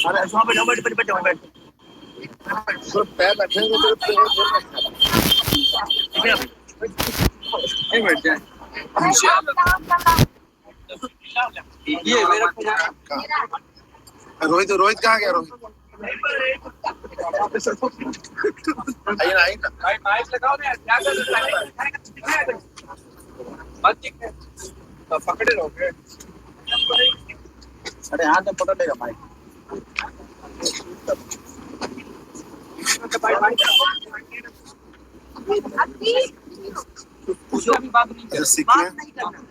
अरे ऐसा पे बैठ बैठ बैठ बैठ तो पैर रखेंगे तो ठीक है नहीं बैठ जाए ये मेरा रोहित रोहित कहाँ गया रोहित आइए ना आइए ना माइक लगाओ ना क्या कर पकड़े रहोगे अरे हाथ में पकड़ लेगा माइक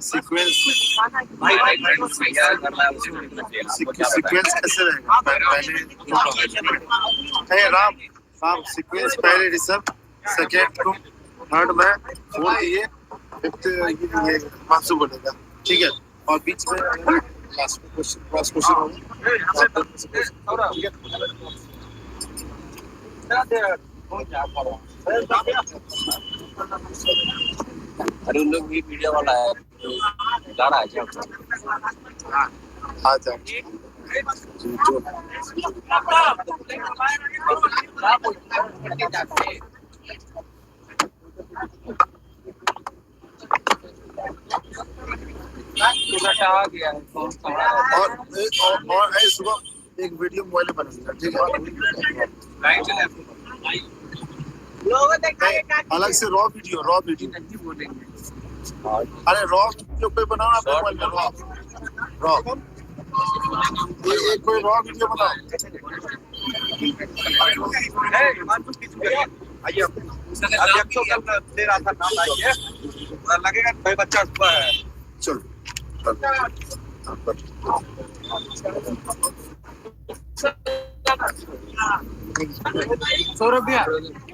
सीक्वेंस कैसे रहेगा पहले राम राम सीक्वेंस पहले रिसर्व सेकेंड टू थर्ड में फोर्थ ये फिफ्थ ये मानसू बनेगा ठीक है और बीच में लास्ट क्वेश्चन अरे उन लोग भी मीडिया वाला है जा रहा है आ जाओ आ गया और सुबह एक वीडियो मोबाइल में बनेगा ठीक है अलग से रॉ वीडियो नहीं बोलेंगे अरे रॉ वीडियो कोई बनाओ ना मोबाइल में रॉ एक कोई रॉ वीडियो बनाओ आइए अध्यक्षों कल दे रहा था नाम आइए लगेगा भाई बच्चा सुबह है चलो सौरभ भैया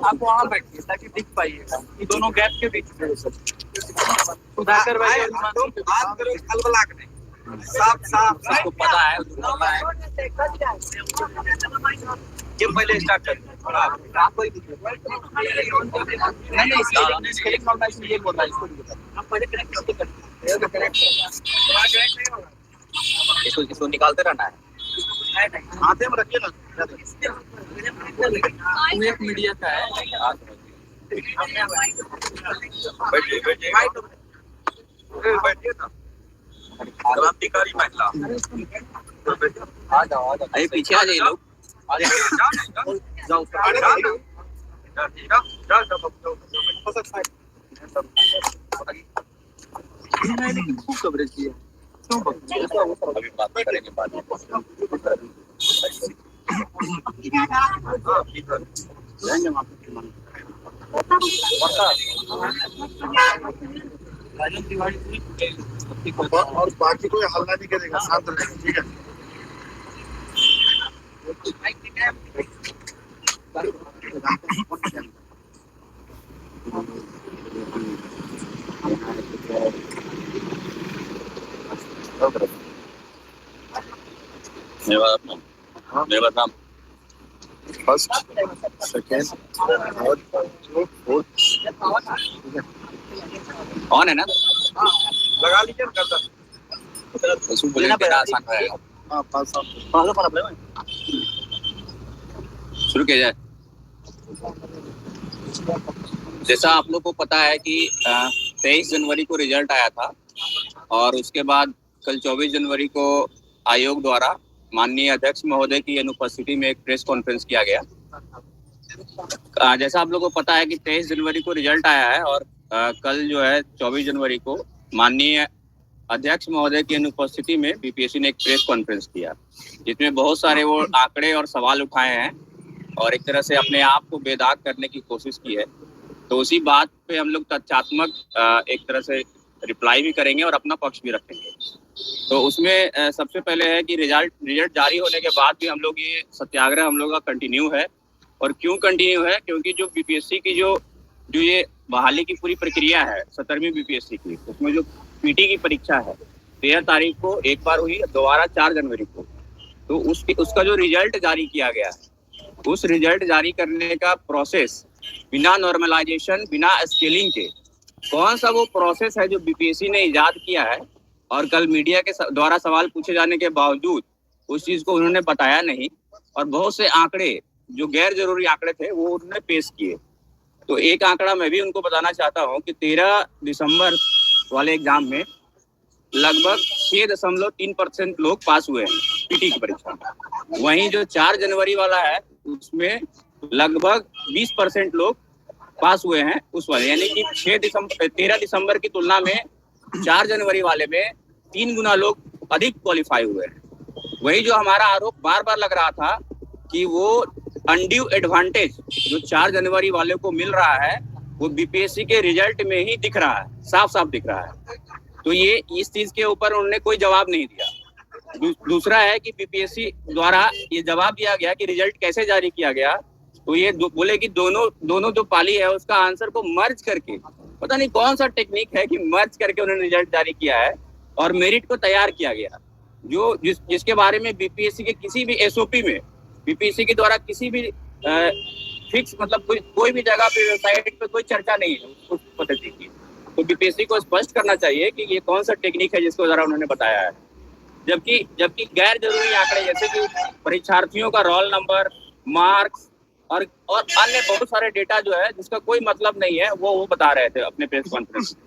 आप वहाँ बैठिए ताकि दिख पाइएगा ये दोनों गैप के बीच में सुधाकर भाई साफ साफ सबको पता है ये पहले स्टार्ट कर नहीं बोल रहा आप पहले इसको निकालते रहना है हाथे में रखिए ना एक मीडिया का है बैठिए ना क्रांतिकारी महिला आ जाओ अरे पीछे आ जाइए लोग जाओ खूब कवरेज किया अभी बात करेंगे बाद में और बाकी कोई हल्ला नहीं करेगा शांत रहेगा ठीक है मेरा नाम first second third fourth on है ना लगा लीजिए बोलना आसान रहेगा शुरू किया जाए जैसा आप लोग को पता है कि 23 जनवरी को रिजल्ट आया था और उसके बाद कल 24 जनवरी को आयोग द्वारा माननीय अध्यक्ष महोदय की अनुपस्थिति में एक प्रेस कॉन्फ्रेंस किया गया। जैसा आप लोगों को पता है कि 23 जनवरी को रिजल्ट आया है और कल जो है 24 जनवरी को माननीय अध्यक्ष महोदय की अनुपस्थिति में बीपीएससी ने एक प्रेस कॉन्फ्रेंस किया जिसमें बहुत सारे वो आंकड़े और सवाल उठाए हैं और एक तरह से अपने आप को बेदाग करने की कोशिश की है। तो उसी बात पे हम लोग तथ्यात्मक एक तरह से रिप्लाई भी करेंगे और अपना पक्ष भी रखेंगे। तो उसमें सबसे पहले है कि रिजल्ट जारी होने के बाद भी हम लोग ये सत्याग्रह हम लोग का कंटिन्यू है। और क्यों कंटिन्यू है? क्योंकि जो बीपीएससी की जो ये बहाली की पूरी प्रक्रिया है 17वीं बीपीएससी की, उसमें जो पीटी की परीक्षा है 13 तारीख को एक बार हुई, दोबारा 4 जनवरी को। तो उसका जो रिजल्ट जारी किया गया है, उस रिजल्ट जारी करने का प्रोसेस बिना नॉर्मलाइजेशन, बिना स्केलिंग के, कौन सा वो प्रोसेस है जो बीपीएससी ने इजाद किया है और कल मीडिया के द्वारा सवाल पूछे जाने के बावजूद उस चीज को उन्होंने बताया नहीं, और बहुत से आंकड़े जो गैर जरूरी आंकड़े थे वो उन्होंने पेश किए। तो एक आंकड़ा मैं भी उनको बताना चाहता हूँ कि 13 दिसंबर वाले एग्जाम में लगभग 6.3% लोग पास हुए हैं पीटी की परीक्षा में। वहीं जो 4 जनवरी वाला है उसमें लगभग 20% लोग पास हुए हैं उस वाले, यानी कि 13 दिसंबर की तुलना में 4 जनवरी वाले में 3 गुना लोग अधिक क्वालिफाई हुए हैं। वही जो हमारा आरोप बार बार लग रहा था कि वो अनड्यू एडवांटेज जो 4 जनवरी वाले को मिल रहा है वो बीपीएससी के रिजल्ट में ही दिख रहा है, साफ साफ दिख रहा है। तो ये इस चीज के ऊपर उन्होंने कोई जवाब नहीं दिया। दूसरा है कि बीपीएससी द्वारा ये जवाब दिया गया कि रिजल्ट कैसे जारी किया गया, तो ये बोले कि दोनों जो पाली है उसका आंसर को मर्ज करके, पता नहीं कौन सा टेक्निक है कि मर्ज करके उन्होंने रिजल्ट जारी किया है और मेरिट को तैयार किया गया, जो जिसके बारे में बीपीएससी के किसी भी एसओपी में, बीपीएससी के द्वारा किसी भी फिक्स मतलब कोई भी जगह पे वेबसाइट पे कोई चर्चा नहीं है उस पद्धति की। तो बीपीएससी को स्पष्ट करना चाहिए कि ये कौन सा टेक्निक है जिसको जरा उन्होंने बताया है। जबकि गैर जरूरी आंकड़े जैसे कि परीक्षार्थियों का रोल नंबर, मार्क्स और अन्य बहुत सारे डेटा जो है जिसका कोई मतलब नहीं है वो बता रहे थे अपने प्रेस कॉन्फ्रेंस में।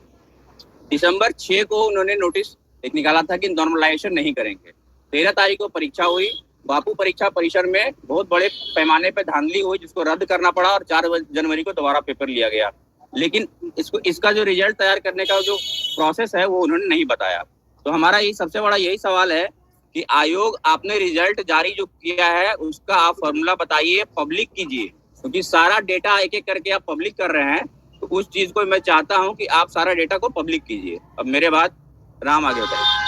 दिसंबर 6 को उन्होंने नोटिस एक निकाला था कि नॉर्मलाइजेशन नहीं करेंगे। 13 तारीख को परीक्षा हुई, बापू परीक्षा परिसर में बहुत बड़े पैमाने पे धांधली हुई जिसको रद्द करना पड़ा और 4 जनवरी को दोबारा पेपर लिया गया। लेकिन इसका जो रिजल्ट तैयार करने का जो प्रोसेस है वो उन्होंने नहीं बताया। तो हमारा ये सबसे बड़ा यही सवाल है कि आयोग आपने रिजल्ट जारी जो किया है उसका आप फॉर्मूला बताइए, पब्लिक कीजिए, क्योंकि सारा डेटा एक एक करके आप पब्लिक कर रहे हैं। तो उस चीज को मैं चाहता हूं कि आप सारा डेटा को पब्लिक कीजिए। अब मेरे बाद राम आगे बताइए।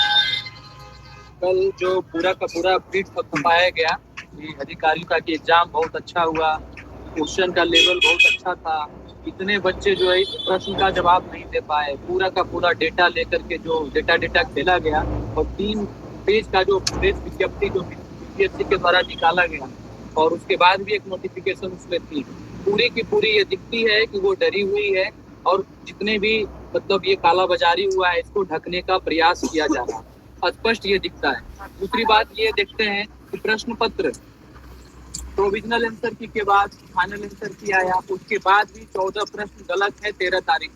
कल जो पूरा का पूरा पीठ थपथपाया गया कि अधिकारियों का कि एग्जाम बहुत अच्छा हुआ, क्वेश्चन का लेवल बहुत अच्छा था, इतने बच्चे जो है इस प्रश्न का जवाब नहीं दे पाए, पूरा का पूरा डेटा लेकर के जो डेटा खेला गया और 3 पेज का जो प्रेस विज्ञप्ति जो बीपीएससी के द्वारा निकाला गया और उसके बाद भी एक नोटिफिकेशन उसमें थी, पूरी की पूरी ये दिखती है कि वो डरी हुई है और जितने भी मतलब ये कालाबाजारी हुआ है इसको ढकने का प्रयास किया जा रहा है, स्पष्ट ये दिखता है। दूसरी बात ये देखते हैं कि प्रश्न पत्र प्रोविजनल आंसर की के बाद फाइनल आंसर की आया, उसके बाद भी 14 प्रश्न गलत है 13 तारीख।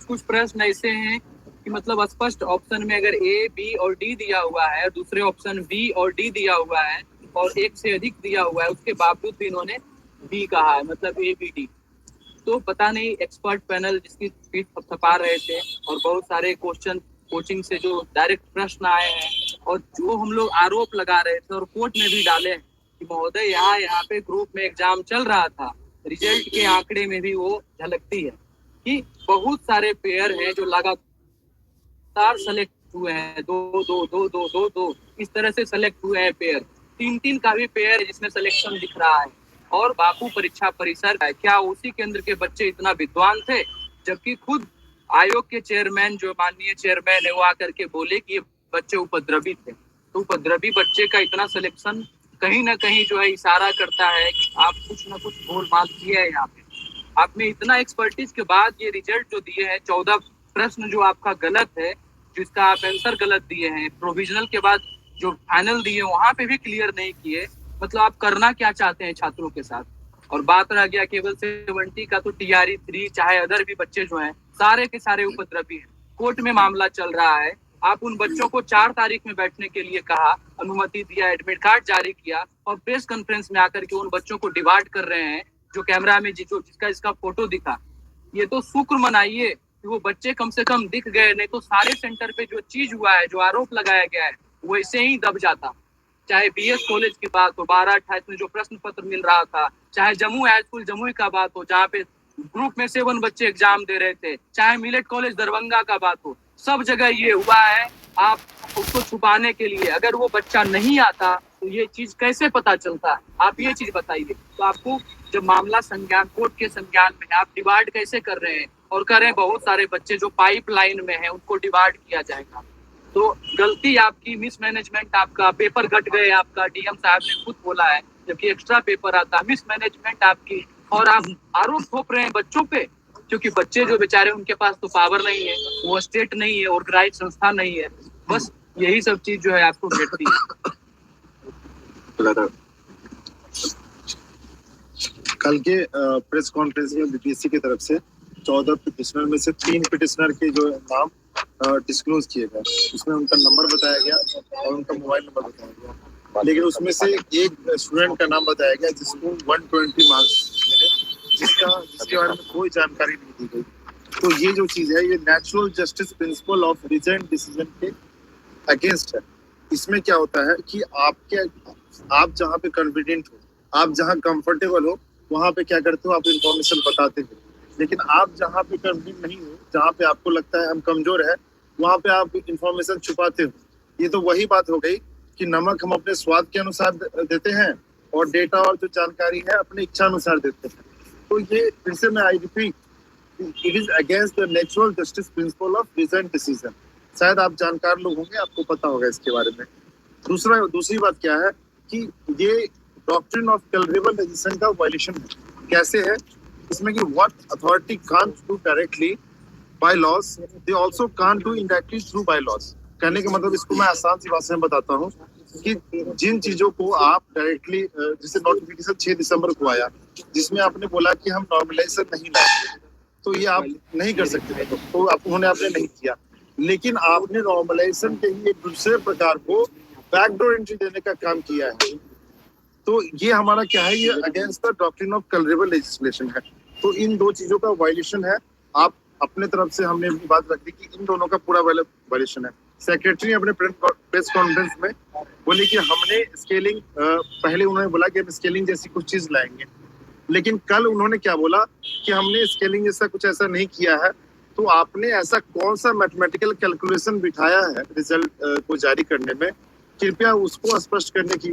कुछ प्रश्न ऐसे हैं कि मतलब स्पष्ट ऑप्शन में अगर ए, बी और डी दिया हुआ है, दूसरे ऑप्शन बी और डी दिया हुआ है और एक से अधिक दिया हुआ है, उसके बावजूद भी इन्होंने बी कहा है, मतलब ए बी डी। तो पता नहीं एक्सपर्ट पैनल जिसकी पीठ थपथपा रहे थे और बहुत सारे क्वेश्चन कोचिंग से जो डायरेक्ट प्रश्न आए हैं और जो हम लोग आरोप लगा रहे थे और कोर्ट में भी डाले कि महोदय यहाँ पे ग्रुप में एग्जाम चल रहा था, रिजल्ट के आंकड़े में भी वो झलकती है कि बहुत सारे पेयर हैं जो लगातार सेलेक्ट हुए हैं, दो इस तरह से सेलेक्ट हुए हैं पेयर, 3 का भी पेयर है जिसमें सिलेक्शन दिख रहा है। और बापू परीक्षा परिसर है, क्या उसी केंद्र के बच्चे इतना विद्वान थे? जबकि खुद आयोग के चेयरमैन जो माननीय चेयरमैन है वो आकर के बोले कि ये बच्चे उपद्रवी थे। तो उपद्रवी बच्चे का इतना सिलेक्शन कहीं ना कहीं जो है इशारा करता है कि आप कुछ ना कुछ गोलमाल किए हैं यहाँ पे। आपने इतना एक्सपर्टीज के बाद ये रिजल्ट जो दिए हैं, 14 प्रश्न जो आपका गलत है, जिसका आप आंसर गलत दिए हैं, प्रोविजनल के बाद जो फाइनल दिए वहां पे भी क्लियर नहीं किए, मतलब आप करना क्या चाहते हैं छात्रों के साथ? और बात रह गया केवल 70 का, तो टीआरई 3 चाहे अदर भी बच्चे जो हैं सारे के सारे उपद्रवी हैं। कोर्ट में मामला चल रहा है, आप उन बच्चों को 4 तारीख में बैठने के लिए कहा, अनुमति दिया, एडमिट कार्ड जारी किया और प्रेस कॉन्फ्रेंस में आकर के उन बच्चों को डिवाइड कर रहे हैं जो कैमरा में जिसका फोटो दिखा। ये तो शुक्र मनाइए कि वो बच्चे कम से कम दिख गए, नहीं तो सारे सेंटर पे जो चीज हुआ है, जो आरोप लगाया गया है, वैसे ही दब जाता। चाहे बीएस कॉलेज की बात हो 12-28 में जो प्रश्न पत्र मिल रहा था, चाहे जम्मू हाई स्कूल जमुई का बात हो जहाँ पे ग्रुप में 7 बच्चे एग्जाम दे रहे थे, चाहे मिलेट कॉलेज दरभंगा का बात हो, सब जगह ये हुआ है। आप उसको छुपाने के लिए, अगर वो बच्चा नहीं आता तो ये चीज कैसे पता चलता? आप ये चीज बताइए। तो आपको जब मामला संज्ञान कोर्ट के संज्ञान में, आप डिवाइड कैसे कर रहे हैं? और करें बहुत सारे बच्चे जो पाइपलाइन में है उनको डिवाइड किया जाएगा। तो गलती आपकी, मिसमैनेजमेंट आपका, पेपर घट गए आपका, डीएम साहब ने खुद बोला है, जबकि एक्स्ट्रा पेपर आता, मिसमैनेजमेंट आपकी, और आप आरोप थोप रहे हैं बच्चों पे। क्योंकि बच्चे जो बेचारे उनके पास तो पावर नहीं है, वो स्टेट नहीं है, ऑर्गेनाइज संस्था नहीं है, बस यही सब चीज जो है आपको भेटती है। कल के प्रेस कॉन्फ्रेंस में बीपीएससी की तरफ से 14 पिटिशनर में से 3 पिटिशनर के जो नाम डिस्क्लोज किए गए, उसमें उनका नंबर बताया गया और उनका मोबाइल नंबर बताया गया, लेकिन उसमें से एक स्टूडेंट का नाम बताया गया जिसको 120 मार्क्स मिले, जिसके बारे में कोई जानकारी नहीं दी गई। तो ये जो चीज है, ये natural justice principle of regent decision के अगेंस्ट है। इसमें क्या होता है कि आप जहाँ पे कॉन्फिडेंट हो, आप जहाँ कंफर्टेबल हो, वहाँ पे क्या करते हो, आप इंफॉर्मेशन बताते हो। लेकिन आप जहाँ पे कॉन्फिडेंट नहीं हो, जहाँ पे आपको लगता है हम कमजोर है, वहाँ पे आप इंफॉर्मेशन छुपाते हो। ये तो वही बात हो गई कि नमक हम अपने स्वाद के अनुसार देते हैं और डेटा और जो जानकारी है अपनी इच्छा अनुसार देते हैं। तो ये फिर से मैं I repeat, it is against the natural justice principle of regent decision. शायद आप जानकार लोग होंगे, आपको पता होगा इसके बारे में। दूसरी बात क्या है कि ये डॉक्ट्रिन ऑफ कलरेबल लेजिस्लेशन का वायलेशन है। कैसे है? इसमें कि what authority can't do directly by laws, they also can't do indirectly through by laws. कहने का मतलब, इसको मैं आसान सी भाषा में बताता हूँ कि जिन चीजों को आप डायरेक्टली, जैसे नोटिफिकेशन 6 दिसंबर को आया जिसमें आपने बोला कि हम नॉर्मलाइजेशन नहीं लाएंगे, तो ये आप नहीं कर सकते, तो उन्होंने आपने नहीं किया। लेकिन आपने नॉर्मलाइजेशन के ही एक दूसरे प्रकार को बैकडोर एंट्री देने का काम किया है। तो ये हमारा क्या है, ये against the doctrine of colourable legislation है। तो इन दो चीजों का वायलेशन है। आप अपने तरफ से, हमने अपनी बात रख दी कि इन दोनों का पूरा वायलेशन है। सेक्रेटरी अपने प्रेस कॉन्फ्रेंस में बोले कि हमने स्केलिंग, पहले उन्होंने बोला कि हम स्केलिंग जैसी कुछ चीज लाएंगे, लेकिन कल उन्होंने क्या बोला कि हमने स्केलिंग जैसा कुछ ऐसा नहीं किया है। तो आपने ऐसा कौन सा मैथमेटिकल कैलकुलेशन बिठाया है रिजल्ट को जारी करने में, कृपया उसको स्पष्ट करने की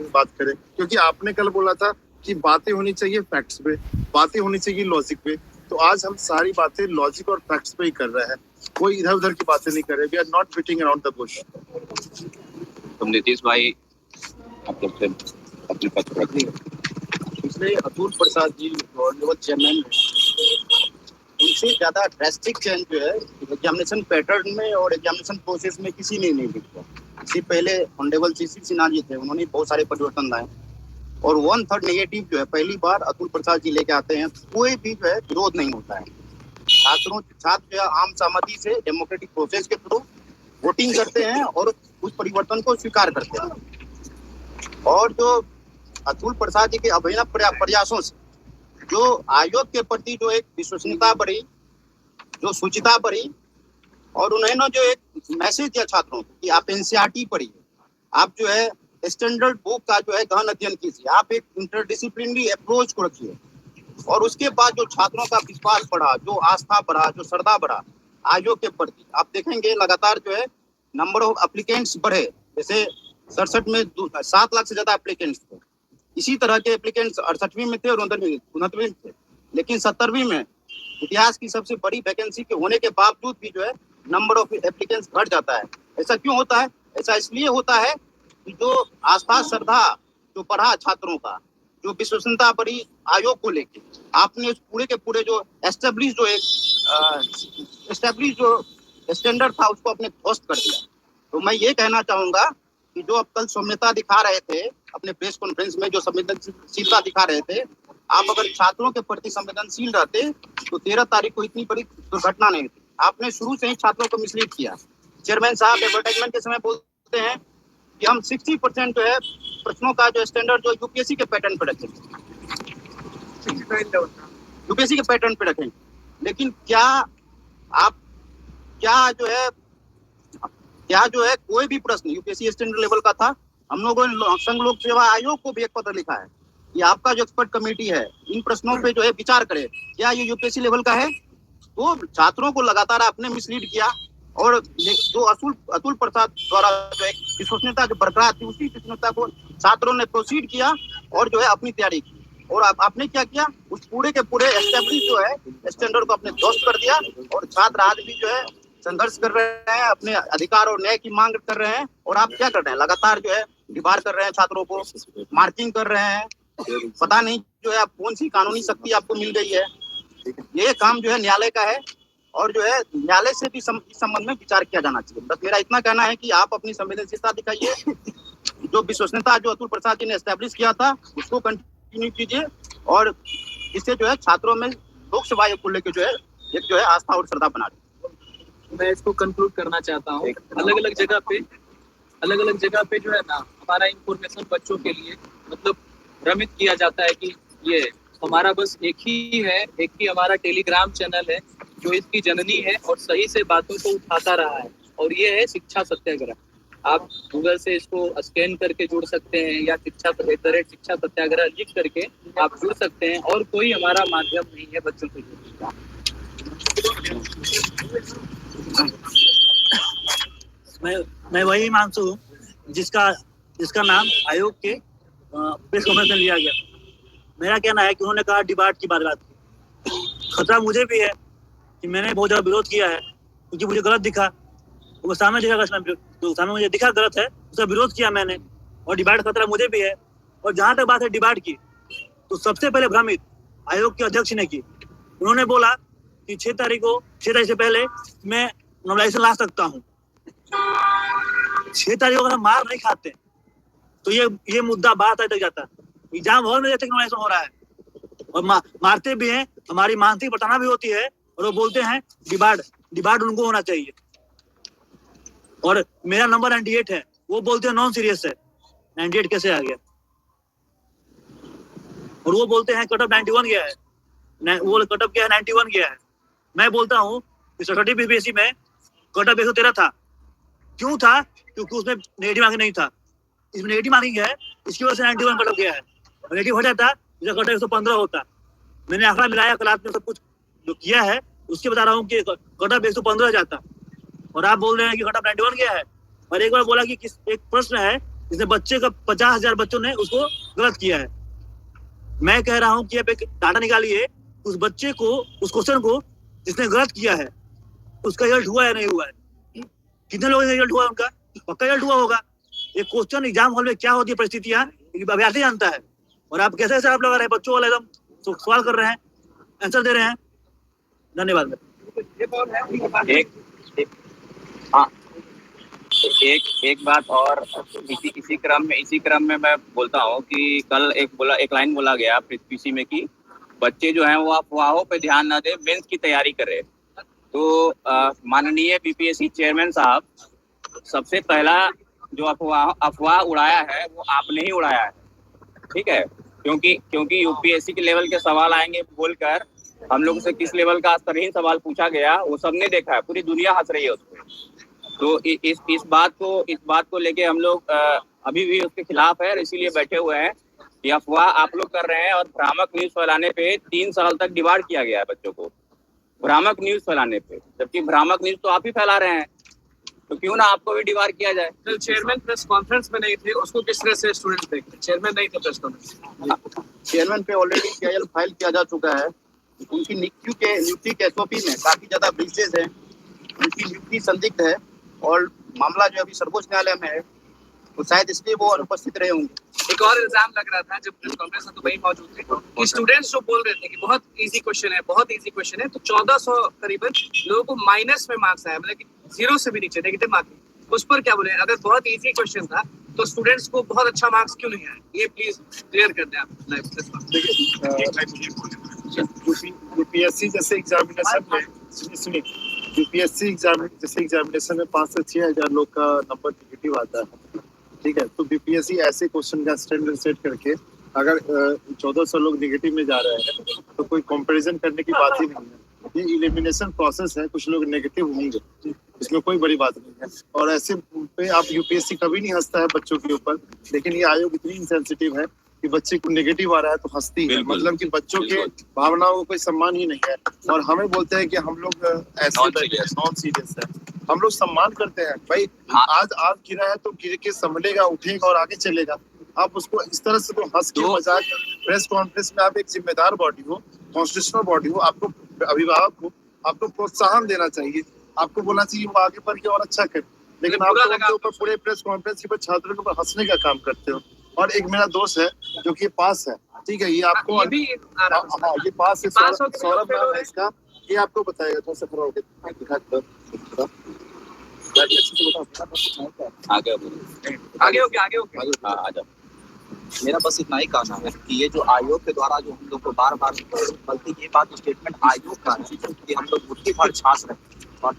बात करें। क्योंकि आपने कल बोला था कि बातें होनी चाहिए फैक्ट्स पे, बातें होनी चाहिए लॉजिक पे। तो आज हम सारी बातें लॉजिक और फैक्ट्स पे ही कर रहे हैं, कोई इधर उधर की बातें नहीं कर रहे। We are not beating around the bush. तो नीतीश भाई आप लोग से अपने पत्र रख दिए। इसलिए अतुल प्रसाद जी लेवल चेयरमैन, उनसे ज्यादा ड्रास्टिक चेंज जो है एग्जामिनेशन पैटर्न में और एग्जामिनेशन प्रोसेस में किसी ने नहीं दिखा। इससे पहले ऑनरेबल सीसी सिन्हा जी थे, उन्होंने बहुत सारे परिवर्तन लाए और 1/3 नेगेटिव जो है पहली बार अतुल प्रसाद जी लेके आते हैं। कोई भी जो है विरोध नहीं होता है। छात्र जो है आम सहमति से डेमोक्रेटिक प्रोसेस के थ्रू वोटिंग करते हैं और उस परिवर्तन को स्वीकार करते हैं। और जो अतुल प्रसाद जी के अभिनव प्रयासों से जो आयोग के प्रति जो एक विश्वसनीयता बढ़ी, जो शुचिता बढ़ी, और उन्होंने जो एक मैसेज दिया छात्रों को कि आप एनसीईआरटी पढ़िए, आप जो है स्टैंडर्ड बुक का जो है गहन अध्ययन कीजिए, आप एक इंटरडिसिप्लिनरी अप्रोच को रखिए। और उसके बाद जो छात्रों का विश्वास बढ़ा, जो आस्था बढ़ा, जो श्रद्धा बढ़ा आयोग के प्रति, आप देखेंगे लगातार जो है नंबर ऑफ एप्लीकेंट्स बढ़े। जैसे 67 में 7 लाख से ज्यादा एप्लीकेंट्स थे, इसी तरह के एप्लीकेंट्स 68वीं में थे और 69वीं में थे। लेकिन 70वीं में इतिहास की सबसे बड़ी वैकेंसी के होने के बावजूद भी जो है नंबर ऑफ एप्लीकेंट्स घट जाता है। ऐसा क्यों होता है? ऐसा इसलिए होता है कि जो आस्था श्रद्धा जो बढ़ा छात्रों का, जो विश्वसनीयता बढ़ी आयोग को लेके, आपने पूरे के पूरे जो एस्टेब्लिश जो स्टैंडर्ड था उसको अपने ध्वस्त कर दिया। तो मैं ये कहना चाहूंगा कि जो आप कल सौम्यता दिखा रहे थे अपने प्रेस कॉन्फ्रेंस में, जो संवेदनशीलता दिखा रहे थे, आप अगर छात्रों के प्रति संवेदनशील रहते तो 13 तारीख को इतनी बड़ी दुर्घटना नहीं थी। आपने शुरू से ही छात्रों को मिसलीड किया। चेयरमैन साहब एडवर्टाइजमेंट के समय बोलते हैं कि हम 60% जो है प्रश्नों का जो स्टैंडर्ड जो यूपीएससी के पैटर्न पे रखेंगे, यूपीएससी के पैटर्न पे रखेंगे। लेकिन क्या जो है कोई भी प्रश्न यूपीएससी स्टैंडर्ड लेवल का था। हम लोगों ने संघ लोक सेवा आयोग को भी एक पत्र लिखा है कि आपका जो एक्सपर्ट कमेटी है इन प्रश्नों पे जो है विचार करे, क्या ये यूपीएससी लेवल का है। तो छात्रों को लगातार आपने मिसलीड किया और जो अतुल प्रसाद द्वारा जो एक विश्वसनीयता जो बरकरार थी, उसी विश्वसनीयता को छात्रों ने प्रोसीड किया और जो है अपनी तैयारी की। और आपने क्या किया, उस पूरे के पूरे एस्टेब्लिश जो है स्टैंडर्ड को अपने ध्वस्त कर दिया। और छात्र आज भी जो है संघर्ष कर रहे हैं, अपने अधिकार और न्याय की मांग कर रहे हैं। और आप क्या कर रहे हैं, लगातार जो है डिबार कर रहे हैं, छात्रों को मार्किंग कर रहे हैं। पता नहीं जो है आप कौन सी कानूनी शक्ति आपको मिल गई है ये काम जो है न्यायालय का है और जो है न्यायालय से भी इस संबंध में विचार किया जाना चाहिए। बस मेरा इतना कहना है कि आप अपनी संवेदनशीलता दिखाइए, जो विश्वसनीयता जो अतुल प्रसाद जी ने एस्टेब्लिश किया था उसको कंटिन्यू कीजिए और इससे जो है छात्रों में लोक सेवा आयोग को लेकर जो है आस्था और श्रद्धा बना दी। मैं इसको कंक्लूड करना चाहता हूँ। अलग अलग जगह पे जो है ना हमारा इंफॉर्मेशन बच्चों के लिए मतलब भ्रमित किया जाता है कि ये हमारा बस एक ही हमारा टेलीग्राम चैनल है जो इसकी जननी है और सही से बातों को उठाता रहा है, और ये है शिक्षा सत्याग्रह। आप गूगल से इसको स्कैन करके जुड़ सकते हैं या शिक्षा सत्याग्रह लिख करके आप जुड़ सकते हैं, और कोई हमारा माध्यम नहीं है बच्चों को जोड़ने का। मैं वही मानसू हूँ जिसका नाम आयोग के प्रेस कॉन्फ्रेंस में लिया गया। मेरा कहना है कि उन्होंने कहा डिबाट की बात की। खतरा मुझे भी है कि मैंने बहुत ज़्यादा विरोध किया है क्योंकि मुझे गलत दिखा, वो सामने दिखा, तो सामने मुझे दिखा गलत है, उसका विरोध किया मैंने, और डिबाट खतरा मुझे भी है। और जहाँ तक बात है डिबाट की, तो सबसे पहले भ्रमित आयोग के अध्यक्ष ने की। उन्होंने बोला कि 6 तारीख से पहले मैं नॉमिनेशन ला सकता हूँ। 6 तारीख को अगर हम मार नहीं खाते तो ये मुद्दा बात तक जाता। एग्जाम हॉल में नॉमिनेशन हो रहा है और मारते भी हैं, हमारी मानसिक प्रताड़ना भी होती है, और वो बोलते हैं डिबाट उनको होना चाहिए। और मेरा नंबर 98 है, वो बोलते हैं नॉन सीरियस है। 98 कैसे आ गया? और वो बोलते हैं कट ऑफ 91 गया है, वो कट ऑफ क्या है 91 गया है। मैं बोलता हूँ कि सरस्वती बीपीएससी में कट ऑफ 113 था। क्यों था? क्योंकि उसमें नेगेटिव मार्किंग नहीं था। इसमें नेगेटिव मार्किंग है, इसकी वजह से 91 कट ऑफ गया है। नेगेटिव हो जाता जैसे कट ऑफ 115 होता। मैंने आंकड़ा मिलाया, क्लास में सब कुछ जो किया है उसके बता रहा हूँ कि कट ऑफ 115 जाता, और आप बोल रहे हैं कि कट ऑफ 91 गया है। और एक बार बोला कि एक प्रश्न है जिसने बच्चे का 50,000 बच्चों ने उसको गलत किया है। मैं कह रहा हूँ कि आप एक डाटा निकालिए, उस बच्चे को, उस क्वेश्चन को जिसने गलत किया है उसका रिजल्ट हुआ या नहीं हुआ है। कितने लोगों का रिजल्ट हुआ? उनका पक्का रिजल्ट हुआ होगा। एक क्वेश्चन एग्जाम हॉल में क्या होती है परिस्थितियां, अभ्यर्थी जानता है। और आप कैसे आप लगा रहे हैं, बच्चों वाले एकदम सवाल कर रहे हैं, आंसर दे रहे हैं। धन्यवाद। एक बात और इसी क्रम में मैं बोलता हूँ कि कल एक लाइन बोला गया पीसी में कि बच्चे जो हैं वो अफवाहों पे ध्यान न दें, मेंस की तैयारी करें। तो माननीय बीपीएससी चेयरमैन साहब, सबसे पहला जो अफवाह उड़ाया है वो आपने ही उड़ाया है, ठीक है? क्योंकि यूपीएससी के लेवल के सवाल आएंगे बोलकर हम लोग से किस लेवल का स्तरहीन सवाल पूछा गया वो सबने देखा है, पूरी दुनिया हंस रही है उस पर। तो इस बात को लेके हम लोग अभी भी उसके खिलाफ है, इसीलिए बैठे हुए हैं कि अफवाह आप लोग कर रहे हैं। और भ्रामक न्यूज फैलाने पे 3 साल तक डिबार किया गया है बच्चों को, भ्रामक न्यूज फैलाने पे, जबकि भ्रामक न्यूज तो आप ही फैला रहे हैं, तो क्यों ना आपको भी डिबार किया जाए। कल चेयरमैन प्रेस कॉन्फ्रेंस में नहीं थे, उसको किस तरह से स्टूडेंट्स देखे? चेयरमैन नहीं थे प्रेस कॉन्फ्रेंस। चेयरमैन पे ऑलरेडी केएल फाइल किया जा चुका है। उनकी नियुक्ति के एसओपी में काफी ज्यादा ब्रीचेज है, उनकी नियुक्ति संदिग्ध है और मामला जो अभी सर्वोच्च न्यायालय में है, तो शायद इसलिए वो अनुपस्थित रहे होंगे। एक और इल्जाम लग रहा था जब प्रेस कॉन्फ्रेंस में, तो वही मौजूद थे, कि स्टूडेंट्स जो बोल रहे थे कि बहुत इजी क्वेश्चन है, तो 1400 करीबन लोगों को माइनस में मार्क्स आया, मतलब कि 0 से भी नीचे नेगेटिव मार्किंग। उस पर क्या बोले? अगर बहुत इजी क्वेश्चन था तो स्टूडेंट्स को बहुत अच्छा मार्क्स क्यों नहीं आया? ये प्लीज क्लियर कर दें आप। यूपीएससी जैसे एग्जामिनेशन में सुनिए, यूपीएससी जैसे एग्जामिनेशन में 5 से 6,000 लोग का नंबर नेगेटिव आता है, ठीक है? तो बीपीएससी ऐसे क्वेश्चन का स्टैंडर्ड सेट करके अगर 1400 लोग नेगेटिव में जा रहे हैं तो कोई कंपैरिजन करने की बात ही नहीं है। ये एलिमिनेशन प्रोसेस है, कुछ लोग नेगेटिव होंगे, इसमें कोई बड़ी बात नहीं है। और ऐसे पे आप यूपीएससी कभी नहीं हंसता है बच्चों के ऊपर, लेकिन ये आयोग इतनी इंसेंसिटिव है कि बच्चे को नेगेटिव आ रहा है तो हंसती है, मतलब कि बच्चों के भावनाओं को कोई सम्मान ही नहीं है। और हमें बोलते हैं कि हम लोग ऐसे नॉन सीरियस है, हम लोग सम्मान करते हैं भाई। आज गिरा है तो गिर के संभलेगा, उठेगा और आगे चलेगा। आप उसको इस तरह से तो हंस के मजाक, प्रेस कॉन्फ्रेंस में आप एक जिम्मेदार बॉडी हो, कॉन्स्टिट्यूशनल बॉडी हो, आपको अभिभावक हो, आपको प्रोत्साहन देना चाहिए, आपको बोलना चाहिए वो आगे बढ़ के और अच्छा करे। लेकिन आप उनके ऊपर पूरे प्रेस कॉन्फ्रेंस के ऊपर छात्रों के ऊपर हंसने का काम करते हो। और एक मेरा दोस्त है जो कि पास है, ठीक है, ये आपको ये भी आराम से हाँ, ये पास से पास होके सौरभ फेल हो नाम रहे है इसका, ये आपको बताएगा थोड़ा सा खड़ा होके दिखा दो। आगे आगे हो गया हाँ आ जाओ। मेरा बस इतना ही कहना है कि ये जो आयोग के द्वारा जो हम लोग को बार बार बल्कि ये बात स्टेटमेंट आयोग का है कि हम लोग मुट्ठी भर छाछ रहे हैं और